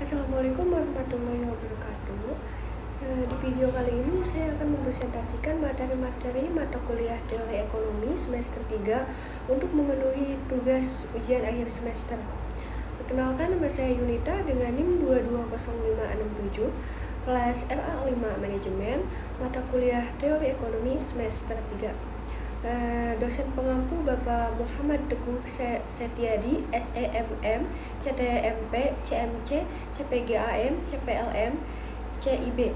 Assalamualaikum warahmatullahi wabarakatuh. Di video kali ini saya akan mempresentasikan materi-materi mata kuliah teori ekonomi semester 3 untuk memenuhi tugas ujian akhir semester. Perkenalkan, nama saya Yunita dengan NIM 220567, kelas RA5 Manajemen, mata kuliah teori ekonomi semester 3. Dosen pengampu Bapak Muhammad Teguh Setiadi, SEMM, CTMP, CMC, CPGAM, CPLM, CIB.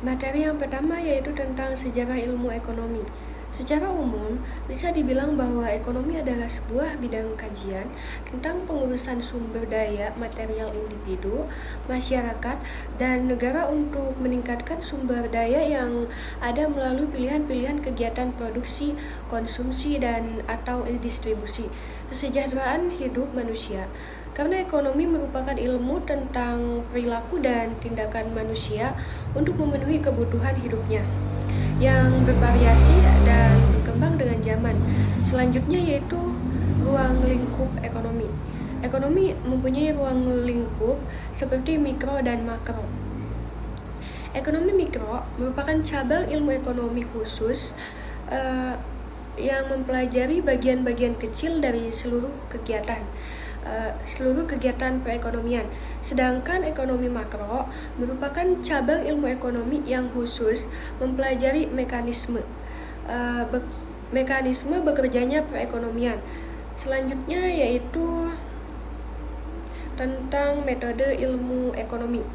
Materi yang pertama yaitu tentang sejarah ilmu ekonomi. Secara umum, bisa dibilang bahwa ekonomi adalah sebuah bidang kajian tentang pengurusan sumber daya material individu, masyarakat, dan negara untuk meningkatkan sumber daya yang ada melalui pilihan-pilihan kegiatan produksi, konsumsi, dan atau distribusi, kesejahteraan hidup manusia. Karena ekonomi merupakan ilmu tentang perilaku dan tindakan manusia untuk memenuhi kebutuhan hidupnya yang bervariasi dan berkembang dengan zaman. Selanjutnya yaitu ruang lingkup ekonomi. Ekonomi mempunyai ruang lingkup seperti mikro dan makro. Ekonomi mikro merupakan cabang ilmu ekonomi khusus yang mempelajari bagian-bagian kecil dari seluruh kegiatan perekonomian. Sedangkan ekonomi makro merupakan cabang ilmu ekonomi yang khusus mempelajari mekanisme bekerjanya perekonomian. Selanjutnya yaitu tentang metode ilmu ekonomi.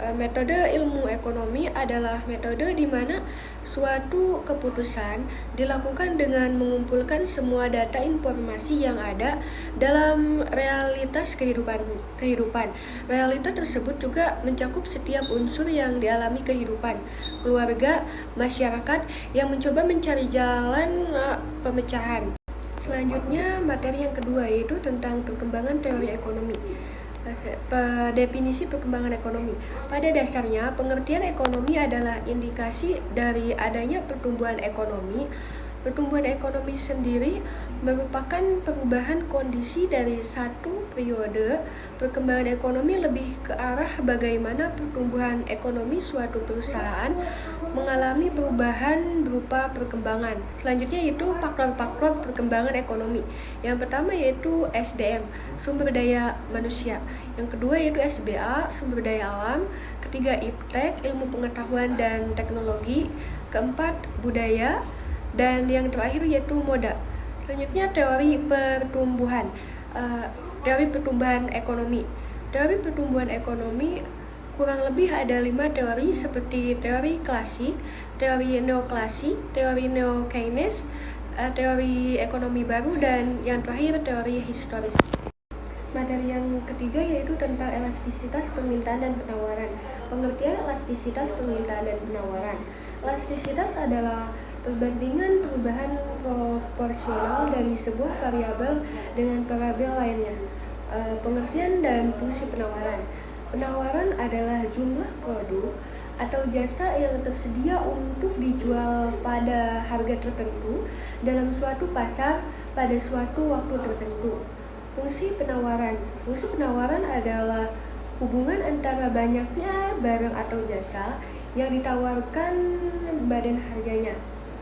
Metode ilmu ekonomi adalah metode di mana suatu keputusan dilakukan dengan mengumpulkan semua data informasi yang ada dalam realitas kehidupan. Realitas tersebut juga mencakup setiap unsur yang dialami kehidupan, keluarga, masyarakat yang mencoba mencari jalan pemecahan. Selanjutnya, materi yang kedua yaitu tentang perkembangan teori ekonomi. Definisi perkembangan ekonomi. Pada dasarnya, pengertian ekonomi adalah indikasi dari adanya pertumbuhan ekonomi. Pertumbuhan ekonomi sendiri merupakan perubahan kondisi dari satu periode perkembangan ekonomi lebih ke arah bagaimana pertumbuhan ekonomi suatu perusahaan mengalami perubahan berupa perkembangan. Selanjutnya yaitu faktor-faktor perkembangan ekonomi. Yang pertama yaitu SDM, sumber daya manusia. Yang kedua yaitu SBA, sumber daya alam. Ketiga IPTEK, ilmu pengetahuan dan teknologi. Keempat budaya. Dan yang terakhir yaitu moda. Selanjutnya teori pertumbuhan. Teori pertumbuhan ekonomi. Teori pertumbuhan ekonomi kurang lebih ada 5 teori seperti teori klasik, teori neoklasik, teori neo-Keynes, teori ekonomi baru, dan yang terakhir teori historis. Materi yang ketiga yaitu tentang elastisitas permintaan dan penawaran. Pengertian elastisitas permintaan dan penawaran. Elastisitas adalah perbandingan perubahan proporsional dari sebuah variabel dengan variabel lainnya. Pengertian dan fungsi penawaran. Penawaran adalah jumlah produk atau jasa yang tersedia untuk dijual pada harga tertentu dalam suatu pasar pada suatu waktu tertentu. Fungsi penawaran. Fungsi penawaran adalah hubungan antara banyaknya barang atau jasa yang ditawarkan badan harganya.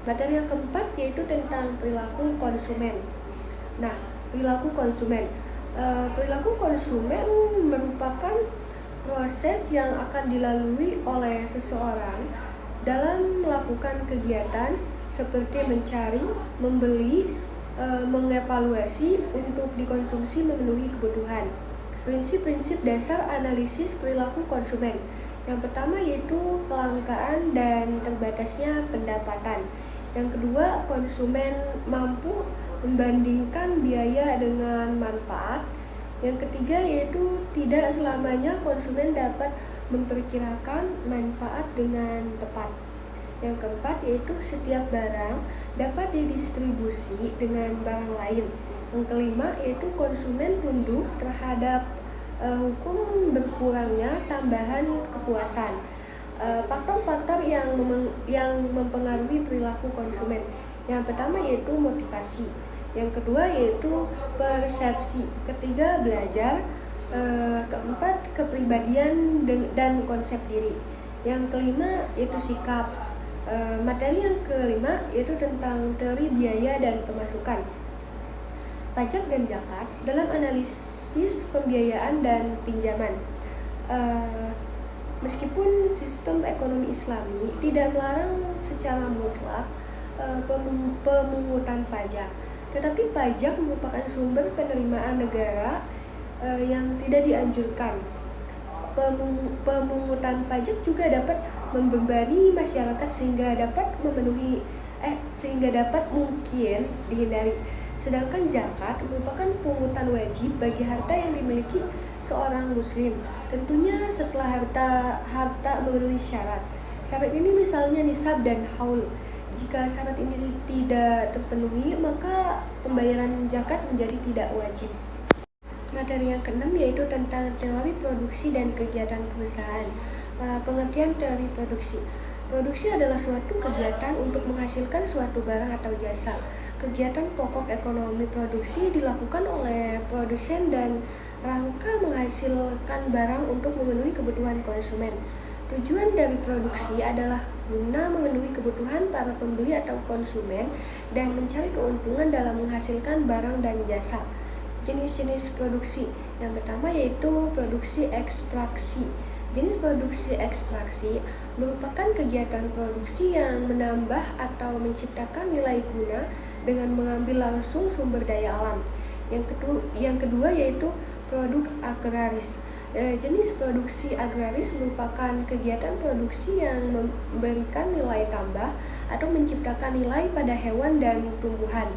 Materi yang keempat yaitu tentang perilaku konsumen. Nah, perilaku konsumen. Perilaku konsumen merupakan proses yang akan dilalui oleh seseorang dalam melakukan kegiatan seperti mencari, membeli, mengevaluasi untuk dikonsumsi memenuhi kebutuhan. Prinsip-prinsip dasar analisis perilaku konsumen. Yang pertama yaitu kelangkaan dan terbatasnya pendapatan. Yang kedua, konsumen mampu membandingkan biaya dengan manfaat. Yang ketiga yaitu tidak selamanya konsumen dapat memperkirakan manfaat dengan tepat. Yang keempat yaitu setiap barang dapat didistribusi dengan barang lain. Yang kelima yaitu konsumen tunduk terhadap hukum berkurangnya tambahan kepuasan. Faktor-faktor yang mempengaruhi perilaku konsumen. Yang pertama yaitu motivasi. Yang kedua yaitu persepsi. Ketiga belajar. Keempat kepribadian dan konsep diri. Yang kelima yaitu sikap. Materi yang kelima yaitu tentang teori biaya dan pemasukan. Pajak dan zakat dalam analisis pembiayaan dan pinjaman. Meskipun sistem ekonomi Islami tidak melarang secara mutlak pemungutan pajak, tetapi pajak merupakan sumber penerimaan negara yang tidak dianjurkan. Pemungutan pajak juga dapat membebani masyarakat sehingga dapat mungkin dihindari. Sedangkan zakat merupakan pungutan wajib bagi harta yang dimiliki seorang muslim, tentunya setelah harta memenuhi syarat. Syarat ini misalnya nisab dan haul. Jika syarat ini tidak terpenuhi, maka pembayaran zakat menjadi tidak wajib. Materi yang keenam yaitu tentang teori produksi dan kegiatan perusahaan. Pengertian teori produksi. Produksi adalah suatu kegiatan untuk menghasilkan suatu barang atau jasa. Kegiatan pokok ekonomi produksi dilakukan oleh produsen dan rangka menghasilkan barang untuk memenuhi kebutuhan konsumen. Tujuan dari produksi adalah guna memenuhi kebutuhan para pembeli atau konsumen dan mencari keuntungan dalam menghasilkan barang dan jasa. Jenis-jenis produksi. Yang pertama yaitu produksi ekstraksi. Jenis produksi ekstraksi merupakan kegiatan produksi yang menambah atau menciptakan nilai guna dengan mengambil langsung sumber daya alam. Yang kedua yaitu produk agraris. Jenis produksi agraris merupakan kegiatan produksi yang memberikan nilai tambah atau menciptakan nilai pada hewan dan tumbuhan.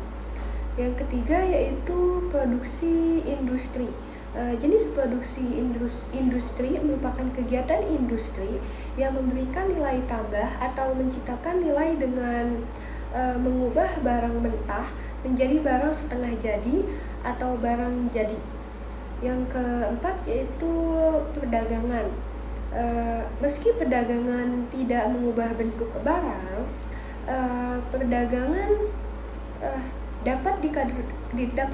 Yang ketiga yaitu produksi industri. Jenis produksi industri merupakan kegiatan industri yang memberikan nilai tambah atau menciptakan nilai dengan mengubah barang mentah menjadi barang setengah jadi atau barang jadi. Yang keempat yaitu perdagangan. Meski perdagangan tidak mengubah bentuk barang, perdagangan dapat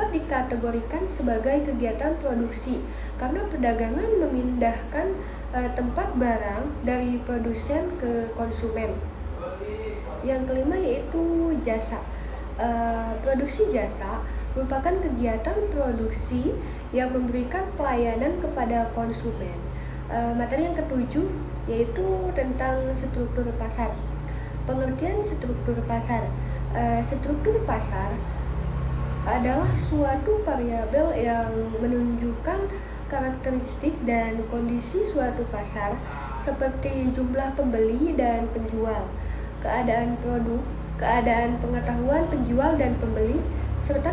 dikategorikan sebagai kegiatan produksi karena perdagangan memindahkan tempat barang dari produsen ke konsumen. Yang kelima yaitu jasa. Produksi jasa merupakan kegiatan produksi yang memberikan pelayanan kepada konsumen. Materi yang ketujuh yaitu tentang struktur pasar. Pengertian struktur pasar. Struktur pasar adalah suatu variabel yang menunjukkan karakteristik dan kondisi suatu pasar seperti jumlah pembeli dan penjual, keadaan produk, keadaan pengetahuan penjual dan pembeli, serta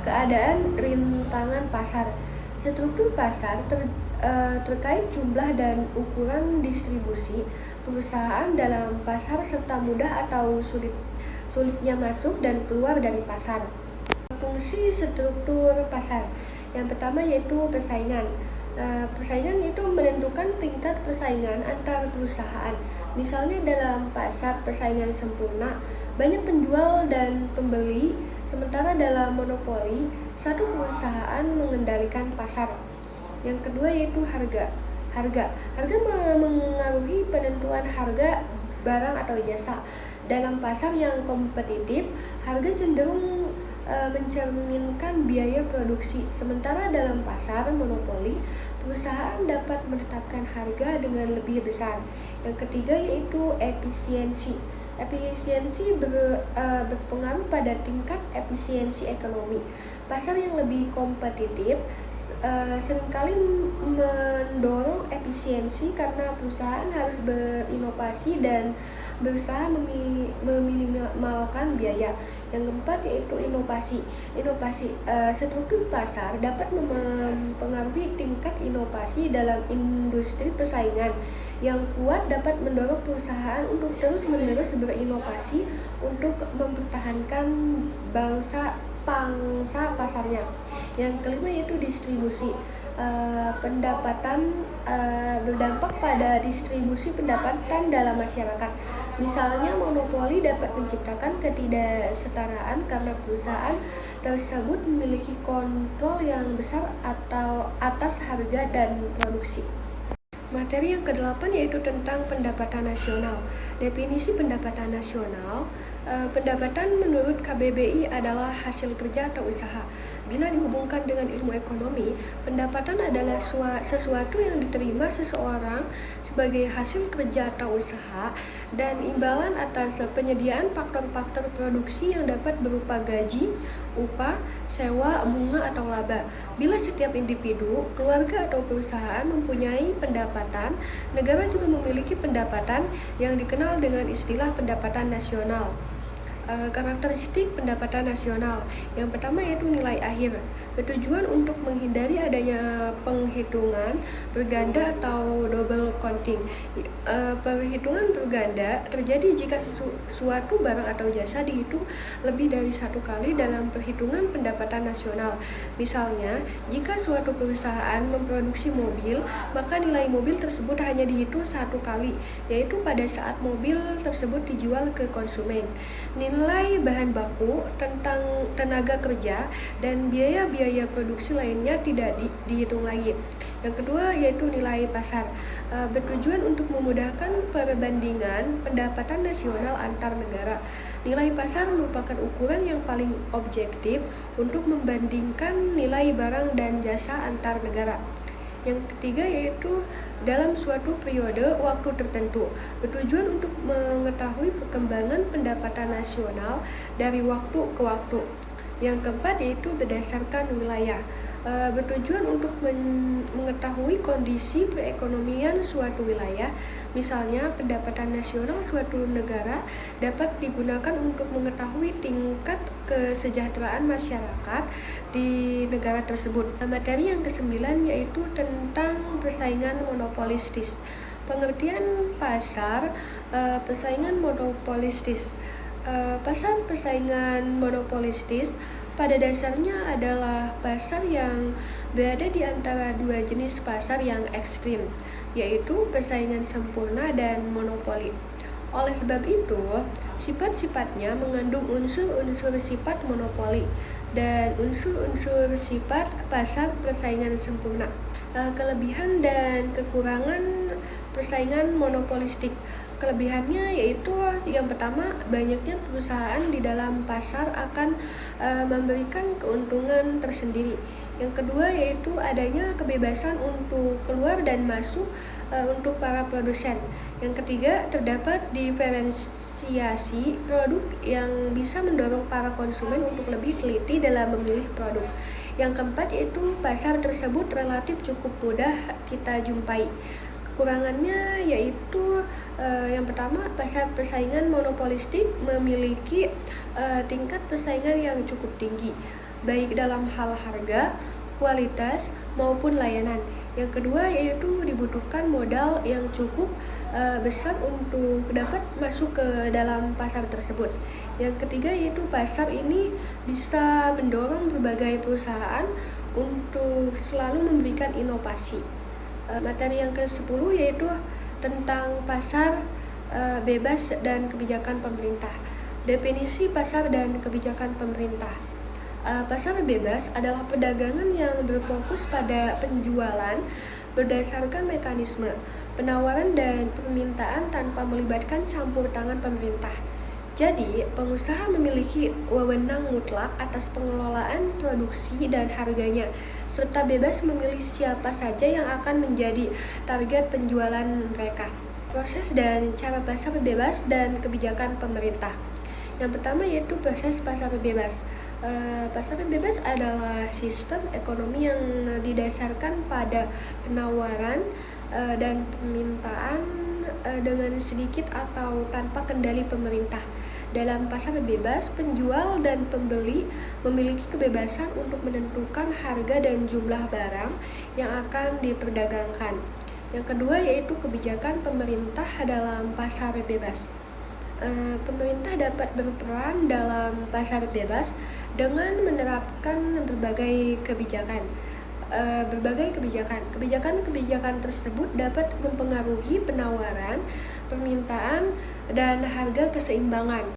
keadaan rintangan pasar. Struktur pasar terkait jumlah dan ukuran distribusi perusahaan dalam pasar serta mudah atau sulitnya masuk dan keluar dari pasar. Fungsi struktur pasar. Yang pertama yaitu persaingan. Persaingan itu menentukan tingkat persaingan antar perusahaan. Misalnya dalam pasar persaingan sempurna, banyak penjual dan pembeli, sementara dalam monopoli, satu perusahaan mengendalikan pasar. Yang kedua yaitu harga. Harga mengaruhi penentuan harga barang atau jasa. Dalam pasar yang kompetitif, harga cenderung mencerminkan biaya produksi. Sementara dalam pasar monopoli, perusahaan dapat menetapkan harga dengan lebih besar. Yang ketiga yaitu efisiensi. Efisiensi berpengaruh pada tingkat efisiensi ekonomi. Pasar yang lebih kompetitif seringkali mendorong efisiensi karena perusahaan harus berinovasi dan berusaha meminimalkan biaya. Yang keempat yaitu inovasi. Struktur pasar dapat mempengaruhi tingkat inovasi dalam industri persaingan. Yang kuat dapat mendorong perusahaan untuk terus-menerus berinovasi untuk mempertahankan pangsa pasarnya. Yang kelima yaitu distribusi. pendapatan berdampak pada distribusi pendapatan dalam masyarakat. Misalnya, monopoli dapat menciptakan ketidaksetaraan karena perusahaan tersebut memiliki kontrol yang besar atau atas harga dan produksi. Materi yang ke-8 yaitu tentang pendapatan nasional. Definisi pendapatan nasional, pendapatan menurut KBBI adalah hasil kerja atau usaha. Bila dihubungkan dengan ilmu ekonomi, pendapatan adalah sesuatu yang diterima seseorang sebagai hasil kerja atau usaha dan imbalan atas penyediaan faktor-faktor produksi yang dapat berupa gaji, upah, sewa, bunga, atau laba. Bila setiap individu, keluarga, atau perusahaan mempunyai pendapatan, negara juga memiliki pendapatan yang dikenal dengan istilah pendapatan nasional. Karakteristik pendapatan nasional. Yang pertama yaitu nilai akhir, bertujuan untuk menghindari adanya penghitungan berganda atau double counting. Perhitungan berganda terjadi jika suatu barang atau jasa dihitung lebih dari satu kali dalam perhitungan pendapatan nasional. Misalnya, jika suatu perusahaan memproduksi mobil, maka nilai mobil tersebut hanya dihitung satu kali, yaitu pada saat mobil tersebut dijual ke konsumen. Nilai bahan baku, tentang tenaga kerja, dan biaya-biaya produksi lainnya tidak dihitung lagi. Yang kedua yaitu nilai pasar, bertujuan untuk memudahkan perbandingan pendapatan nasional antar negara. Nilai pasar merupakan ukuran yang paling objektif untuk membandingkan nilai barang dan jasa antar negara. Yang ketiga yaitu dalam suatu periode waktu tertentu, bertujuan untuk mengetahui perkembangan pendapatan nasional dari waktu ke waktu. Yang keempat yaitu berdasarkan wilayah, bertujuan untuk mengetahui kondisi perekonomian suatu wilayah. Misalnya, pendapatan nasional suatu negara dapat digunakan untuk mengetahui tingkat kesejahteraan masyarakat di negara tersebut. Materi yang ke-9 yaitu tentang persaingan monopolistis. Pengertian pasar persaingan monopolistis. Pasar persaingan monopolistis pada dasarnya adalah pasar yang berada di antara dua jenis pasar yang ekstrim, yaitu persaingan sempurna dan monopoli. Oleh sebab itu, sifat-sifatnya mengandung unsur-unsur sifat monopoli dan unsur-unsur sifat pasar persaingan sempurna. Kelebihan dan kekurangan persaingan monopolistik. Kelebihannya yaitu yang pertama, banyaknya perusahaan di dalam pasar akan memberikan keuntungan tersendiri. Yang kedua yaitu adanya kebebasan untuk keluar dan masuk untuk para produsen. Yang ketiga, terdapat diferensiasi produk yang bisa mendorong para konsumen untuk lebih teliti dalam memilih produk. Yang keempat yaitu pasar tersebut relatif cukup mudah kita jumpai. Kekurangannya yaitu yang pertama, pasar persaingan monopolistik memiliki tingkat persaingan yang cukup tinggi, baik dalam hal harga, kualitas, maupun layanan. Yang kedua yaitu dibutuhkan modal yang cukup besar untuk dapat masuk ke dalam pasar tersebut. Yang ketiga yaitu pasar ini bisa mendorong berbagai perusahaan untuk selalu memberikan inovasi. Materi yang ke-10 yaitu tentang pasar bebas dan kebijakan pemerintah. Definisi pasar dan kebijakan pemerintah. Pasar bebas adalah perdagangan yang berfokus pada penjualan berdasarkan mekanisme penawaran dan permintaan tanpa melibatkan campur tangan pemerintah. Jadi, pengusaha memiliki wewenang mutlak atas pengelolaan produksi dan harganya, serta bebas memilih siapa saja yang akan menjadi target penjualan mereka. Proses dan cara pasar bebas dan kebijakan pemerintah. Yang pertama yaitu proses pasar bebas. Pasar bebas adalah sistem ekonomi yang didasarkan pada penawaran dan permintaan dengan sedikit atau tanpa kendali pemerintah. Dalam pasar bebas, penjual dan pembeli memiliki kebebasan untuk menentukan harga dan jumlah barang yang akan diperdagangkan. Yang kedua yaitu kebijakan pemerintah dalam pasar bebas. Pemerintah dapat berperan dalam pasar bebas dengan menerapkan berbagai kebijakan. berbagai kebijakan. Kebijakan-kebijakan tersebut dapat mempengaruhi penawaran, permintaan, dan harga keseimbangan.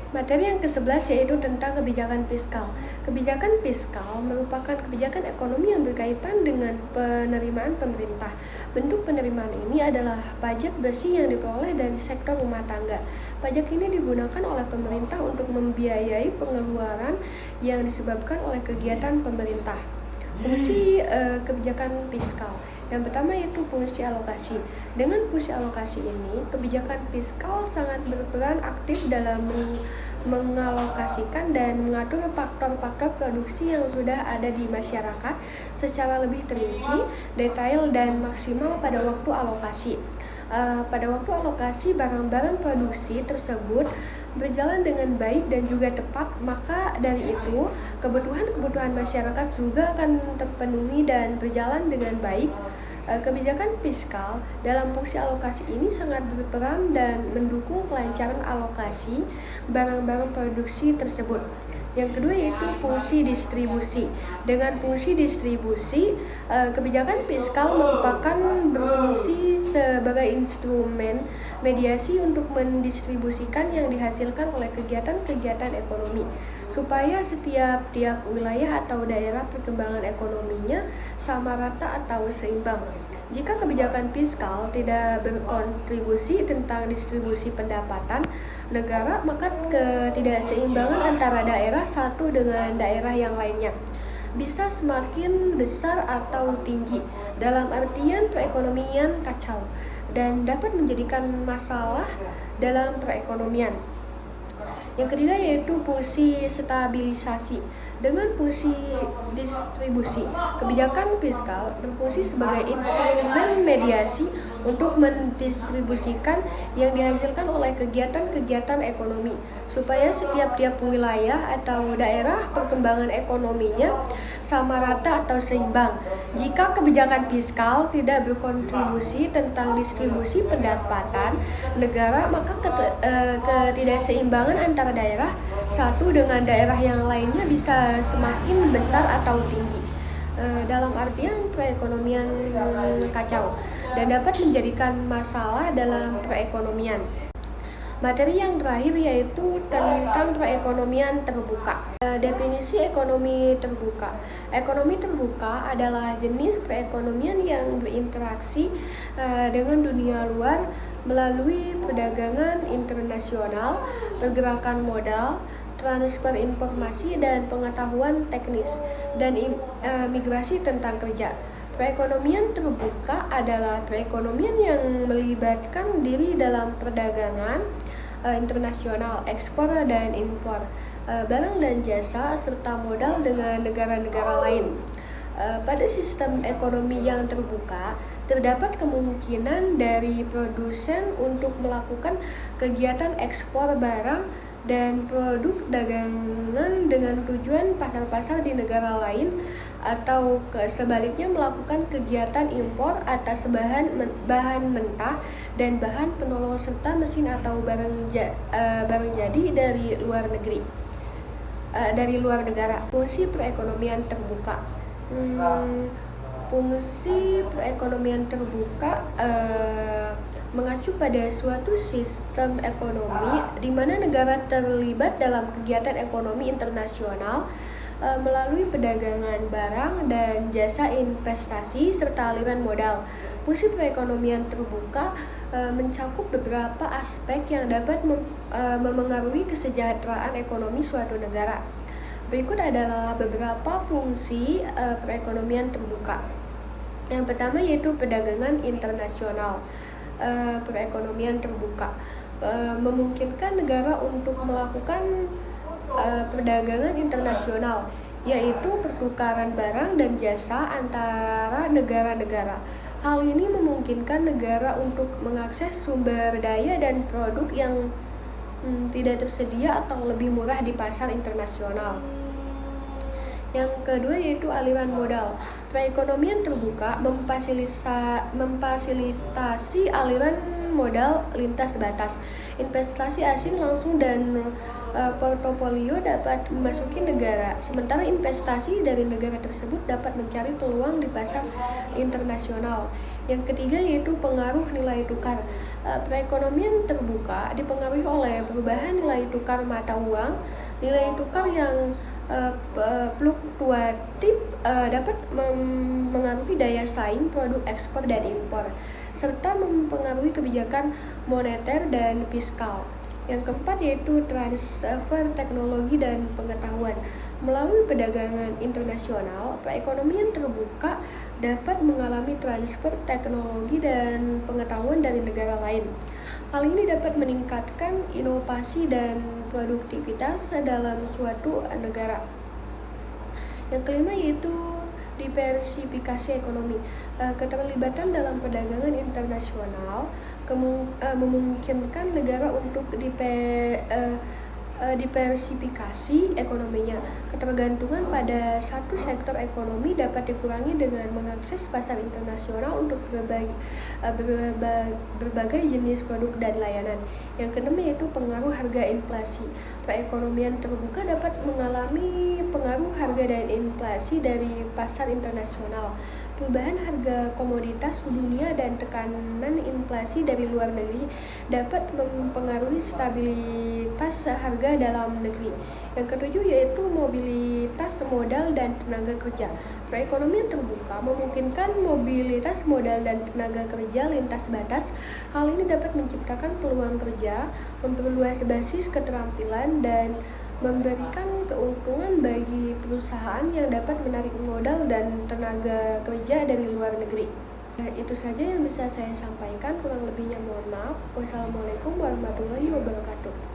Materi yang ke-11 yaitu tentang kebijakan fiskal. Kebijakan fiskal merupakan kebijakan ekonomi yang berkaitan dengan penerimaan pemerintah. Bentuk penerimaan ini adalah pajak bersih yang diperoleh dari sektor rumah tangga. Pajak ini digunakan oleh pemerintah untuk membiayai pengeluaran yang disebabkan oleh kegiatan pemerintah. Fungsi kebijakan fiskal. Yang pertama yaitu fungsi alokasi. Dengan fungsi alokasi ini, kebijakan fiskal sangat berperan aktif dalam mengalokasikan dan mengatur faktor-faktor produksi yang sudah ada di masyarakat secara lebih terinci, detail, dan maksimal pada waktu alokasi. Pada waktu alokasi barang-barang produksi tersebut berjalan dengan baik dan juga tepat, maka dari itu kebutuhan masyarakat juga akan terpenuhi dan berjalan dengan baik. Kebijakan fiskal dalam fungsi alokasi ini sangat berperan dan mendukung kelancaran alokasi barang-barang produksi tersebut. Yang kedua yaitu fungsi distribusi. Dengan fungsi distribusi, kebijakan fiskal merupakan berfungsi sebagai instrumen mediasi untuk mendistribusikan yang dihasilkan oleh kegiatan-kegiatan ekonomi, supaya setiap wilayah atau daerah perkembangan ekonominya sama rata atau seimbang. Jika kebijakan fiskal tidak berkontribusi tentang distribusi pendapatan negara, maka ketidakseimbangan antara daerah satu dengan daerah yang lainnya bisa semakin besar atau tinggi, dalam artian perekonomian kacau, dan dapat menjadikan masalah dalam perekonomian. Yang ketiga yaitu fungsi stabilisasi. Dengan fungsi distribusi, kebijakan fiskal berfungsi sebagai instrumen mediasi untuk mendistribusikan yang dihasilkan oleh kegiatan-kegiatan ekonomi, supaya setiap wilayah atau daerah perkembangan ekonominya sama rata atau seimbang. Jika kebijakan fiskal tidak berkontribusi tentang distribusi pendapatan negara, maka ketidakseimbangan antara daerah satu dengan daerah yang lainnya bisa semakin besar atau tinggi, dalam artian perekonomian kacau, dan dapat menjadikan masalah dalam perekonomian. Materi yang terakhir yaitu tentang perekonomian terbuka. Definisi ekonomi terbuka. Ekonomi terbuka adalah jenis perekonomian yang berinteraksi dengan dunia luar melalui perdagangan internasional, pergerakan modal, transfer informasi dan pengetahuan teknis, dan migrasi tentang kerja. Perekonomian terbuka adalah perekonomian yang melibatkan diri dalam perdagangan internasional, ekspor dan impor barang dan jasa, serta modal dengan negara-negara lain. Pada sistem ekonomi yang terbuka, terdapat kemungkinan dari produsen untuk melakukan kegiatan ekspor barang dan produk dagangan dengan tujuan pasar-pasar di negara lain, atau sebaliknya melakukan kegiatan impor atas bahan mentah dan bahan penolong serta mesin atau barang jadi dari luar negara. Fungsi perekonomian terbuka. Fungsi perekonomian terbuka mengacu pada suatu sistem ekonomi di mana negara terlibat dalam kegiatan ekonomi internasional melalui perdagangan barang dan jasa, investasi, serta aliran modal. Fungsi perekonomian terbuka mencakup beberapa aspek yang dapat memengaruhi kesejahteraan ekonomi suatu negara. Berikut adalah beberapa fungsi perekonomian terbuka. Yang pertama yaitu perdagangan internasional. Perekonomian terbuka memungkinkan negara untuk melakukan perdagangan internasional, yaitu pertukaran barang dan jasa antara negara-negara. Hal ini memungkinkan negara untuk mengakses sumber daya dan produk yang tidak tersedia atau lebih murah di pasar internasional. Yang kedua yaitu aliran modal. Perekonomian terbuka memfasilitasi aliran modal lintas batas, investasi asing langsung dan portofolio dapat memasuki negara, sementara investasi dari negara tersebut dapat mencari peluang di pasar internasional. Yang ketiga yaitu pengaruh nilai tukar. Perekonomian terbuka dipengaruhi oleh perubahan nilai tukar mata uang. Nilai tukar yang fluktuatif dapat mengaruhi daya saing produk ekspor dan impor, serta mempengaruhi kebijakan moneter dan fiskal. Yang keempat yaitu transfer teknologi dan pengetahuan. Melalui perdagangan internasional, perekonomian terbuka dapat mengalami transfer teknologi dan pengetahuan dari negara lain. Hal ini dapat meningkatkan inovasi dan produktivitas dalam suatu negara. Yang kelima yaitu diversifikasi ekonomi. Keterlibatan dalam perdagangan internasional memungkinkan negara untuk diversifikasi ekonominya. Ketergantungan pada satu sektor ekonomi dapat dikurangi dengan mengakses pasar internasional untuk berbagai jenis produk dan layanan. Yang keenam yaitu pengaruh harga inflasi. Perekonomian terbuka dapat mengalami pengaruh harga dan inflasi dari pasar internasional. Perubahan harga komoditas dunia dan tekanan inflasi dari luar negeri dapat mempengaruhi stabilitas harga dalam negeri. Yang ketujuh yaitu mobilitas modal dan tenaga kerja. Perekonomian terbuka memungkinkan mobilitas modal dan tenaga kerja lintas batas. Hal ini dapat menciptakan peluang kerja, memperluas basis keterampilan, dan memberikan keuntungan bagi perusahaan yang dapat menarik modal dan tenaga kerja dari luar negeri. Itu saja yang bisa saya sampaikan, kurang lebihnya mohon maaf. Wassalamualaikum warahmatullahi wabarakatuh.